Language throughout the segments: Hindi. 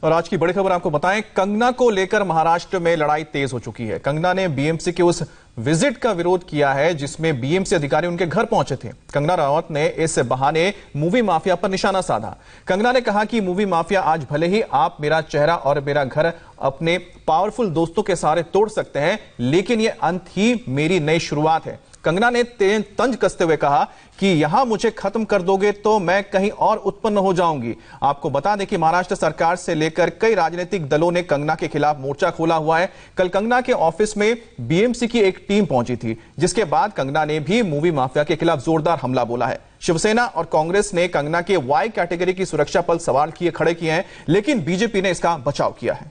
और आज की बड़ी खबर आपको बताएं, कंगना को लेकर महाराष्ट्र में लड़ाई तेज हो चुकी है। कंगना ने बीएमसी के उस विजिट का विरोध किया है जिसमें बीएमसी अधिकारी उनके घर पहुंचे थे। कंगना रनौत ने इस बहाने मूवी माफिया पर निशाना साधा। कंगना ने कहा कि मूवी माफिया आज भले ही आप मेरा चेहरा और मेरा घर अपने पावरफुल दोस्तों के सहारे तोड़ सकते हैं, लेकिन यह अंत ही मेरी नई शुरुआत है। कंगना ने तंज कसते हुए कहा कि यहां मुझे खत्म कर दोगे तो मैं कहीं और उत्पन्न हो जाऊंगी। आपको बता दें कि महाराष्ट्र सरकार से लेकर कई राजनीतिक दलों ने कंगना के खिलाफ मोर्चा खोला हुआ है। कल कंगना के ऑफिस में बीएमसी की एक टीम पहुंची थी, जिसके बाद कंगना ने भी मूवी माफिया के खिलाफ जोरदार हमला बोला है। शिवसेना और कांग्रेस ने कंगना के वाई कैटेगरी की सुरक्षा पर सवाल खड़े किए हैं, लेकिन बीजेपी ने इसका बचाव किया है।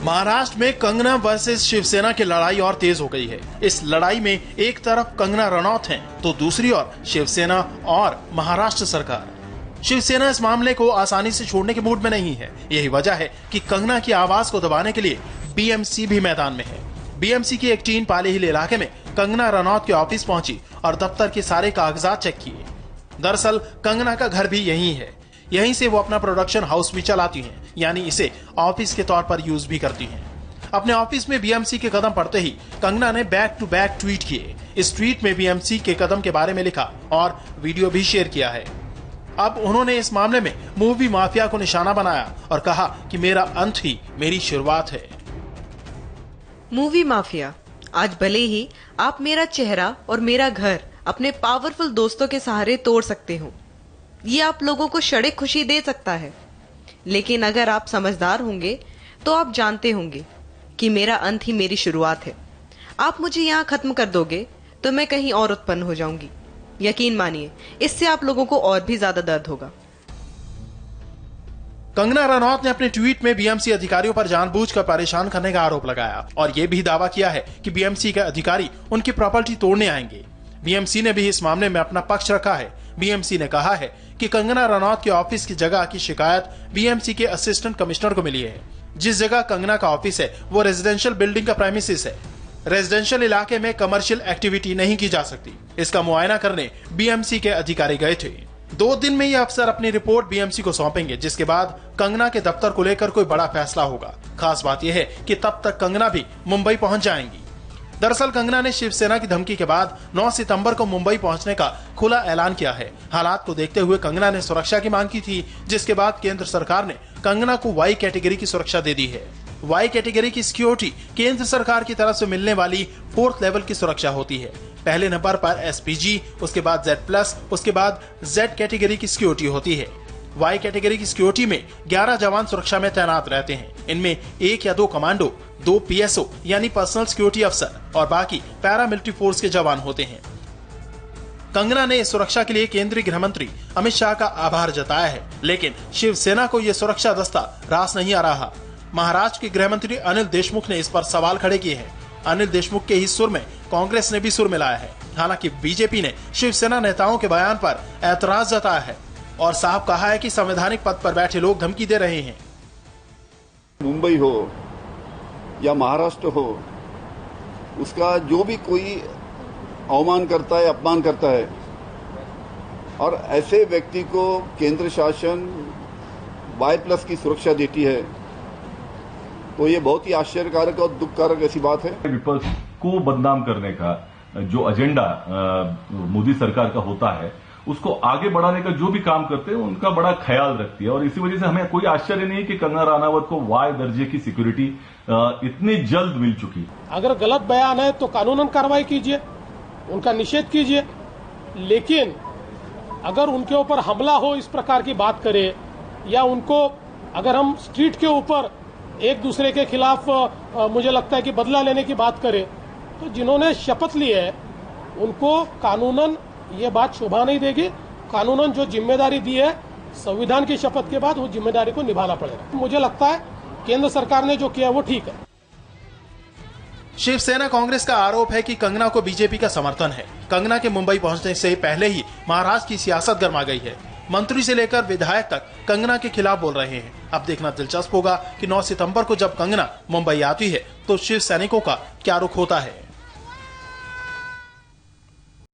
महाराष्ट्र में कंगना वर्सेस शिवसेना की लड़ाई और तेज हो गई है। इस लड़ाई में एक तरफ कंगना रनौत हैं, तो दूसरी ओर शिवसेना और महाराष्ट्र सरकार। शिवसेना इस मामले को आसानी से छोड़ने के मूड में नहीं है। यही वजह है कि कंगना की आवाज को दबाने के लिए बीएमसी भी मैदान में है। बीएमसी की एक टीम पाली हिल इलाके में कंगना रनौत के ऑफिस पहुंची और दफ्तर के सारे कागजात चेक किए। दरअसल कंगना का घर भी यही है। यहीं से वो अपना प्रोडक्शन हाउस भी चलाती हैं, यानी इसे ऑफिस के तौर पर यूज भी करती हैं। अपने ऑफिस में बीएमसी के कदम पड़ते ही कंगना ने बैक टू बैक ट्वीट किए। इस ट्वीट में बीएमसी के कदम के बारे में लिखा और वीडियो भी शेयर किया है। अब उन्होंने इस मामले में मूवी माफिया को निशाना बनाया और कहा कि मेरा अंत ही मेरी शुरुआत है। मूवी माफिया, आज भले ही आप मेरा चेहरा और मेरा घर अपने पावरफुल दोस्तों के सहारे तोड़ सकते हो। ये आप लोगों को क्षणिक खुशी दे सकता है, लेकिन अगर आप समझदार होंगे तो आप जानते होंगे कि मेरा अंत ही मेरी शुरुआत है। आप मुझे यहाँ खत्म कर दोगे तो मैं कहीं और उत्पन्न हो जाऊंगी। यकीन मानिए, इससे आप लोगों को और भी ज्यादा दर्द होगा। कंगना रनौत ने अपने ट्वीट में बीएमसी अधिकारियों पर जानबूझकर परेशान करने का आरोप लगाया और ये भी दावा किया है कि बीएमसी के अधिकारी उनकी प्रॉपर्टी तोड़ने आएंगे। बीएमसी ने भी इस मामले में अपना पक्ष रखा है। बीएमसी ने कहा है कि कंगना रनौत के ऑफिस की जगह की शिकायत बीएमसी के असिस्टेंट कमिश्नर को मिली है। जिस जगह कंगना का ऑफिस है वो रेजिडेंशियल बिल्डिंग का प्रेमिसेस है। रेजिडेंशियल इलाके में कमर्शियल एक्टिविटी नहीं की जा सकती। इसका मुआयना करने बीएमसी के अधिकारी गए थे। 2 दिन में ये अफसर अपनी रिपोर्ट बीएमसी को सौंपेंगे, जिसके बाद कंगना के दफ्तर को लेकर कोई बड़ा फैसला होगा। खास बात यह है कि तब तक कंगना भी मुंबई पहुंच जाएंगी। दरअसल कंगना ने शिवसेना की धमकी के बाद 9 सितंबर को मुंबई पहुंचने का खुला ऐलान किया है। हालात को देखते हुए कंगना ने सुरक्षा की मांग की थी, जिसके बाद केंद्र सरकार ने कंगना को वाई कैटेगरी की सुरक्षा दे दी है। वाई कैटेगरी की सिक्योरिटी केंद्र सरकार की तरफ से मिलने वाली 4th लेवल की सुरक्षा होती है। पहले नंबर पर एसपीजी, उसके बाद Z+, उसके बाद Z कैटेगरी की सिक्योरिटी होती है। वाई कैटेगरी की सिक्योरिटी में 11 जवान सुरक्षा में तैनात रहते हैं। इनमें 1 या 2 कमांडो, 2 PSO यानी पर्सनल सिक्योरिटी अफसर और बाकी पैरामिलिट्री फोर्स के जवान होते हैं। कंगना ने इस सुरक्षा के लिए केंद्रीय गृह मंत्री अमित शाह का आभार जताया है, लेकिन शिवसेना को यह सुरक्षा दस्ता रास नहीं आ रहा। महाराष्ट्र के गृह मंत्री अनिल देशमुख ने इस पर सवाल खड़े किए हैं। अनिल देशमुख के ही सुर में कांग्रेस ने भी सुर मिलाया है। हालांकि बीजेपी ने शिवसेना नेताओं के बयान पर ऐतराज जताया है और साफ कहा है कि संवैधानिक पद पर बैठे लोग धमकी दे रहे हैं। मुंबई हो या महाराष्ट्र हो, उसका जो भी कोई अवमान करता है, अपमान करता है और ऐसे व्यक्ति को केंद्र शासन Y+ की सुरक्षा देती है, तो ये बहुत ही आश्चर्यकारक और दुखकारक ऐसी बात है। विपक्ष को बदनाम करने का जो एजेंडा मोदी सरकार का होता है, उसको आगे बढ़ाने का जो भी काम करते हैं उनका बड़ा ख्याल रखती है और इसी वजह से हमें कोई आश्चर्य नहीं कि कंगना रनौत को वाई दर्जे की सिक्योरिटी इतनी जल्द मिल चुकी। अगर गलत बयान है तो कानूनन कार्रवाई कीजिए, उनका निषेध कीजिए, लेकिन अगर उनके ऊपर हमला हो, इस प्रकार की बात करे, या उनको अगर हम स्ट्रीट के ऊपर एक दूसरे के खिलाफ मुझे लगता है कि बदला लेने की बात करें, तो जिन्होंने शपथ ली है उनको कानूनन ये बात शोभा नहीं देगी। कानूनन जो जिम्मेदारी दी है संविधान की शपथ के बाद, वो जिम्मेदारी को निभाना पड़ेगा। मुझे लगता है केंद्र सरकार ने जो किया वो ठीक है। शिवसेना कांग्रेस का आरोप है कि कंगना को बीजेपी का समर्थन है। कंगना के मुंबई पहुंचने से पहले ही महाराष्ट्र की सियासत गर्मा गई है। मंत्री से लेकर विधायक तक कंगना के खिलाफ बोल रहे हैं। अब देखना दिलचस्प होगा कि 9 सितंबर को जब कंगना मुंबई आती है तो शिव सैनिकों का क्या रुख होता है।